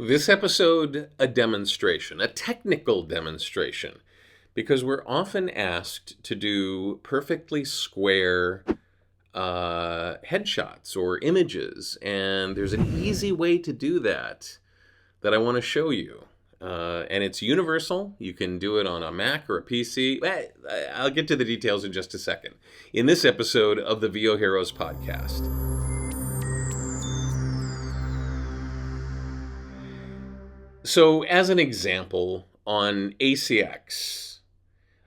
This episode, a demonstration, a technical demonstration, because we're often asked to do perfectly square headshots or images, and there's an easy way to do that I want to show you. And it's universal. You can do it on a Mac or a PC. I'll get to the details in just a second. In this episode of the VO Heroes podcast. So, as an example, on ACX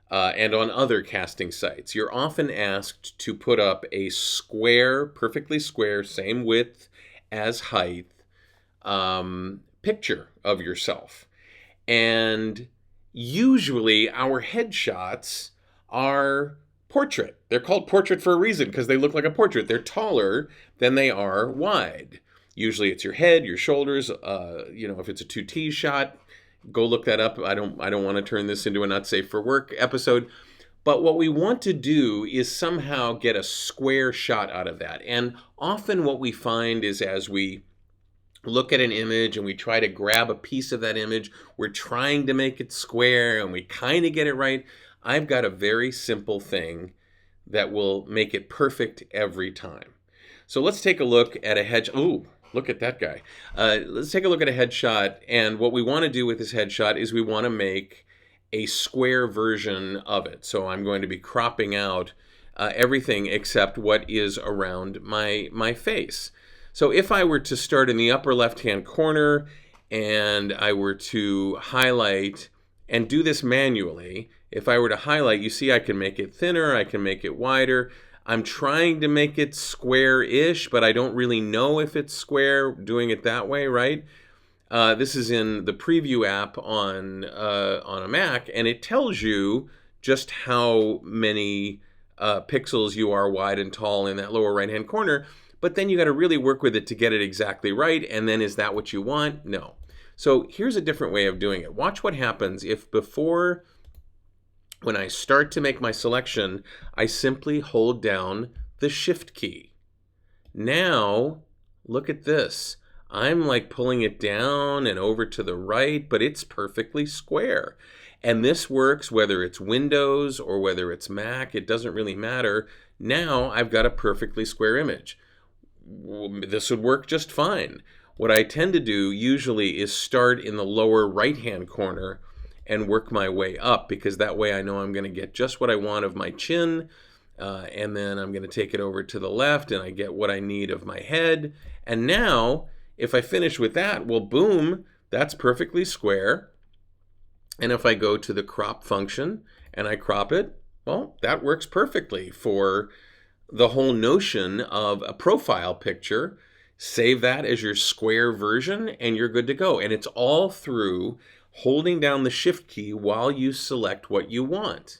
and on other casting sites, you're often asked to put up a square, perfectly square, same width as height picture of yourself. And usually our headshots are portrait. They're called portrait for a reason because they look like a portrait. They're taller than they are wide. Usually it's your head, your shoulders. If it's a 2T shot, go look that up. I don't want to turn this into a not safe for work episode. But what we want to do is somehow get a square shot out of that. And often what we find is as we look at an image and we try to grab a piece of that image, we're trying to make it square and we kind of get it right. I've got a very simple thing that will make it perfect every time. So let's take a look at a headshot. Ooh, look at that guy. Let's take a look at a headshot. And what we want to do with this headshot is we want to make a square version of it. So I'm going to be cropping out everything except what is around my face. So if I were to start in the upper left-hand corner and I were to highlight and do this manually, if I were to highlight, you see I can make it thinner, I can make it wider. I'm trying to make it square-ish, but I don't really know if it's square doing it that way, right? This is in the preview app on a Mac, and it tells you just how many pixels you are wide and tall in that lower right-hand corner. But then you got to really work with it to get it exactly right. And then is that what you want? No. So here's a different way of doing it. Watch what happens if when I start to make my selection, I simply hold down the Shift key. Now, look at this. I'm like pulling it down and over to the right, but it's perfectly square. And this works whether it's Windows or whether it's Mac. It doesn't really matter. Now I've got a perfectly square image. This would work just fine. What I tend to do usually is start in the lower right-hand corner and work my way up, because that way I know I'm going to get just what I want of my chin, and then I'm going to take it over to the left and I get what I need of my head. And now, if I finish with that, well, boom, that's perfectly square. And if I go to the crop function and I crop it, well, that works perfectly for the whole notion of a profile picture. Save that as your square version and you're good to go. And it's all through holding down the Shift key while you select what you want.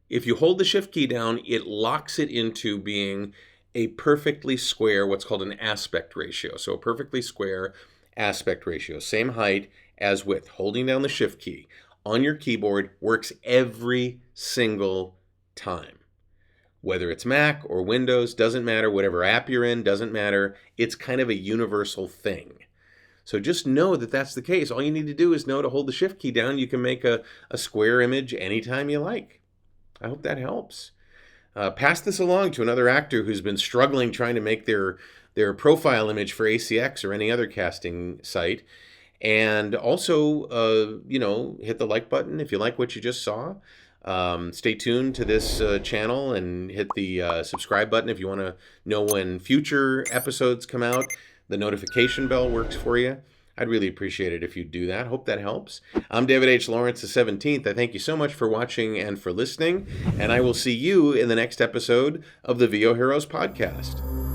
If you hold the Shift key down, it locks it into being a perfectly square, what's called an aspect ratio. So a perfectly square aspect ratio, same height as width. Holding down the Shift key on your keyboard works every single time. Whether it's Mac or Windows, doesn't matter. Whatever app you're in, doesn't matter. It's kind of a universal thing. So just know that that's the case. All you need to do is know to hold the Shift key down. You can make a square image anytime you like. I hope that helps. Pass this along to another actor who's been struggling trying to make their profile image for ACX or any other casting site. And also, hit the like button if you like what you just saw. Stay tuned to this channel and hit the subscribe button if you want to know when future episodes come out. The notification bell works for you. I'd really appreciate it if you'd do that. Hope that helps. I'm David H. Lawrence, the 17th. I thank you so much for watching and for listening, and I will see you in the next episode of the VO Heroes podcast.